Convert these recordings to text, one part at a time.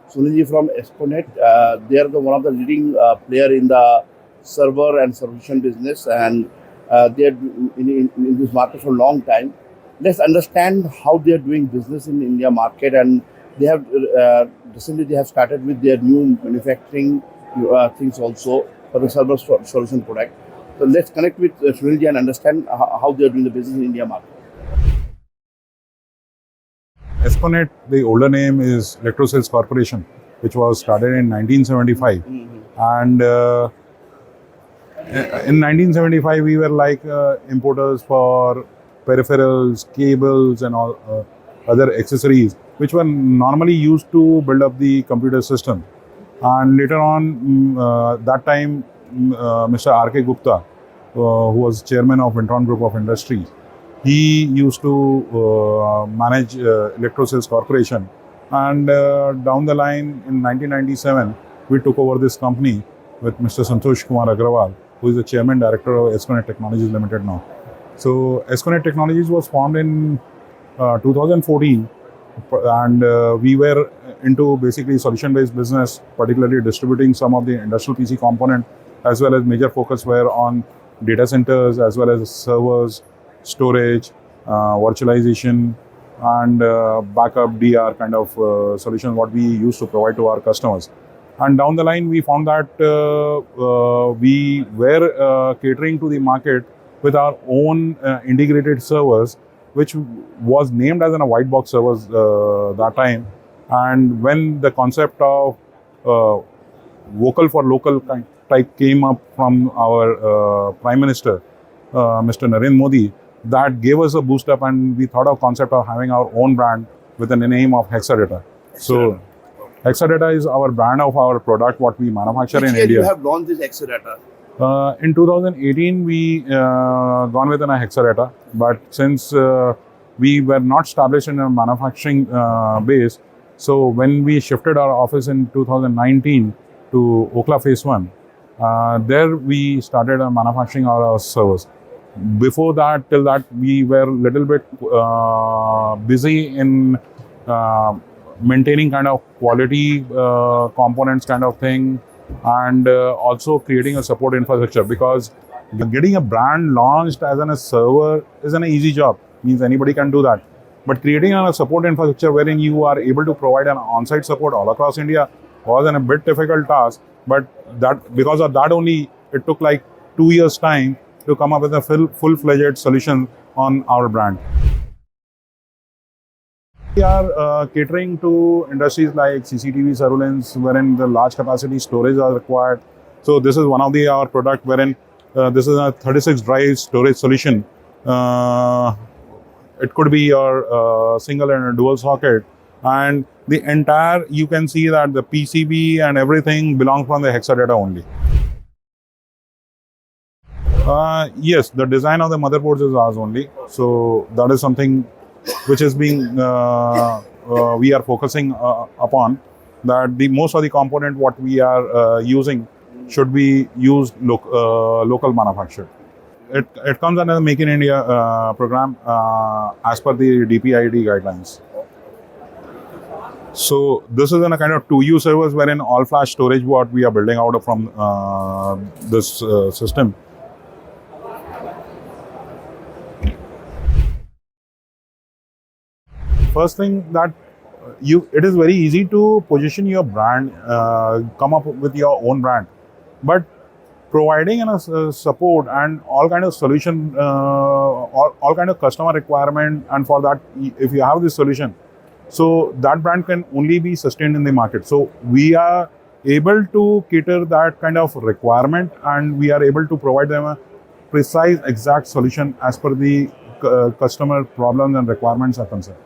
Sunil from Esconet. They are one of the leading player in the server and solution business, and they are in this market for a long time. Let's understand how they are doing business in India market, and they have recently they have started with their new manufacturing things also for the server solution product. So let's connect with Sunil and understand how they are doing the business in India market. Esconet, the older name is Electrosales Corporation, which was started in 1975. And in 1975, we were like importers for peripherals, cables, and all other accessories, which were normally used to build up the computer system. And later on, that time, Mr. R.K. Gupta, who was chairman of Vintron Group of Industries, he used to manage Electrosales Corporation, and down the line in 1997 we took over this company with Mr. Sunil Agrawal, who is the chairman director of Esconet Technologies Limited now. So Esconet Technologies was formed in 2014, and we were into basically solution-based business, particularly distributing some of the industrial PC component, as well as major focus were on data centers as well as servers, storage, virtualization, and backup DR kind of solution what we used to provide to our customers. And down the line, we found that we were catering to the market with our own integrated servers, which was named as a white box servers that time. And when the concept of vocal for local type came up from our Prime Minister, Mr. Narendra Modi, that gave us a boost up, and we thought of concept of having our own brand with the name of Hexadata. So Hexadata is our brand of our product what we manufacture in India. You have launched this Hexadata? In 2018 we gone with a Hexadata, but since we were not established in a manufacturing base, so when we shifted our office in 2019 to Okla Phase 1, there we started manufacturing our servers. Before that, till that, we were a little bit busy in maintaining kind of quality components kind of thing, and also creating a support infrastructure, because getting a brand launched as a server is an easy job, means anybody can do that. But creating a support infrastructure wherein you are able to provide an on-site support all across India was a bit difficult task, but that because of that only, it took like 2 years time to come up with a full-fledged solution on our brand. We are catering to industries like CCTV surveillance, wherein the large capacity storage are required. So this is one of our product wherein this is a 36 drive storage solution. It could be your single and a dual socket, and the entire, you can see that the PCB and everything belongs from the Hexadata only. Yes, the design of the motherboards is ours only. So that is something which is being we are focusing upon, that the most of the component what we are using should be used local manufactured. It comes under the Make in India program as per the DPIIT guidelines. So this is in a kind of 2U servers wherein all flash storage what we are building out from this system. First thing that it is very easy to position your brand, come up with your own brand, but providing support and all kind of solution, all kind of customer requirement, and for that, if you have this solution, so that brand can only be sustained in the market. So we are able to cater that kind of requirement, and we are able to provide them a precise, exact solution as per the customer problems and requirements are concerned.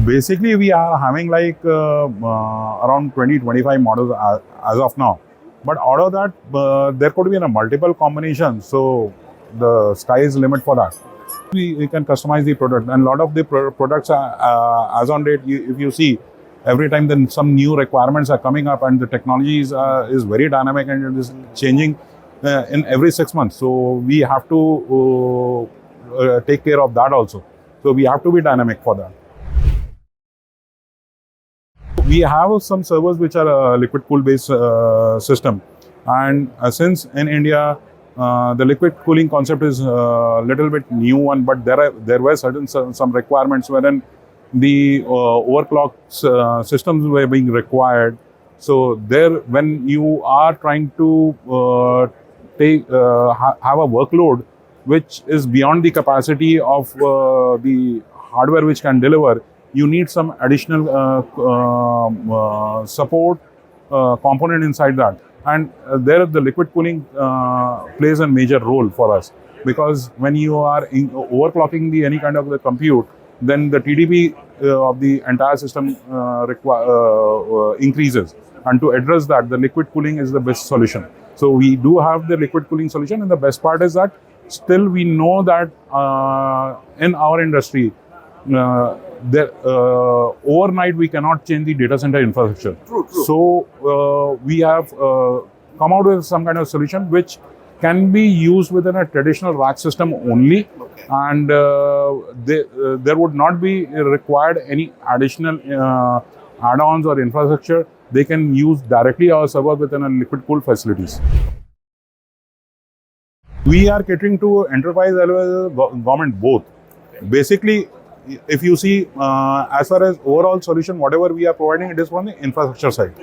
Basically, we are having like around 20-25 models as of now. But out of that, there could be multiple combinations. So the sky is the limit for that. We can customize the product, and a lot of the products are, as on date, if you see, Every time then some new requirements are coming up, and the technology is very dynamic and it is changing in every 6 months. So we have to take care of that also. So we have to be dynamic for that. We have some servers which are a liquid cool based system, and since in India the liquid cooling concept is a little bit new one, but there were some requirements wherein the overclock systems were being required. So there, when you are trying to have a workload which is beyond the capacity of the hardware which can deliver, you need some additional support component inside that. And there the liquid cooling plays a major role for us, because when you are overclocking any kind of the compute, then the TDP of the entire system increases. And to address that, the liquid cooling is the best solution. So we do have the liquid cooling solution, and the best part is that still we know that in our industry, overnight we cannot change the data center infrastructure. True. So we have come out with some kind of solution which can be used within a traditional rack system only, and there would not be required any additional add-ons or infrastructure. They can use directly our server within a liquid cooled facilities. We are catering to enterprise as well as government both. Basically, if you see, as far as overall solution, whatever we are providing, it is from the infrastructure side.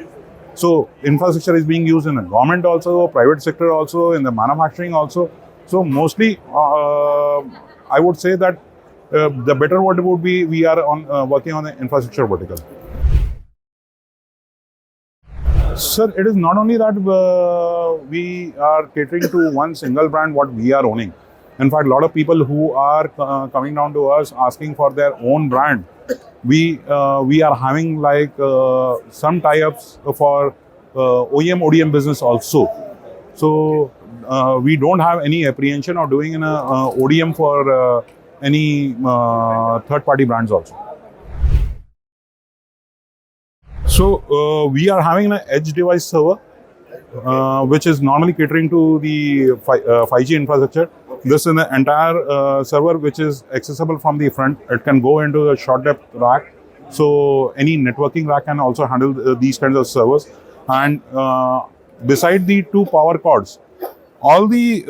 So infrastructure is being used in the government also, private sector also, in the manufacturing also. So mostly, I would say that the better word would be we are working on the infrastructure vertical. Sir, it is not only that we are catering to one single brand what we are owning. In fact, a lot of people who are coming down to us asking for their own brand. We are having like some tie-ups for OEM, ODM business also. So we don't have any apprehension of doing an ODM for any third-party brands also. So we are having an edge device server, which is normally catering to the 5G infrastructure. This is an entire server which is accessible from the front. It can go into a short depth rack. So any networking rack can also handle these kinds of servers. And beside the two power cords, all the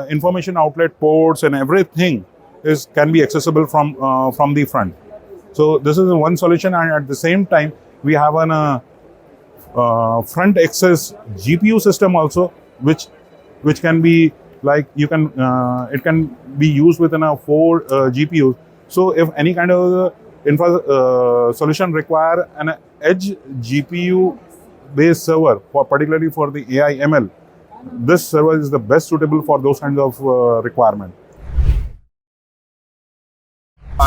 information outlet ports and everything can be accessible from the front. So this is one solution, and at the same time we have an front access GPU system also, which can be like it can be used within a 4 GPUs. So if any kind of solution require an edge GPU based server particularly for the AI ML, this server is the best suitable for those kinds of requirement.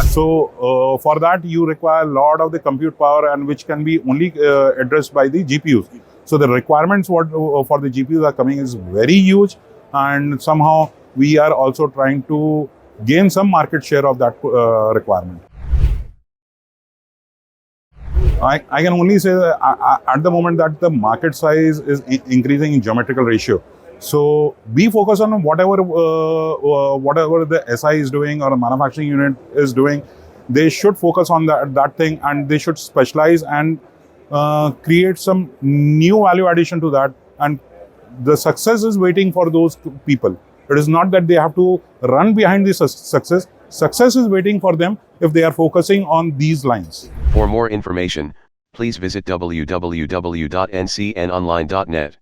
So for that you require a lot of the compute power, and which can be only addressed by the GPUs. So the requirements for the GPUs are coming is very huge, and somehow we are also trying to gain some market share of that requirement. I can only say that at the moment that the market size is increasing in geometrical ratio. So we focus on whatever the SI is doing or a manufacturing unit is doing. They should focus on that thing, and they should specialize and create some new value addition to that. And the success is waiting for those people. It is not that they have to run behind the success. Success is waiting for them if they are focusing on these lines. For more information, please visit www.ncnonline.net.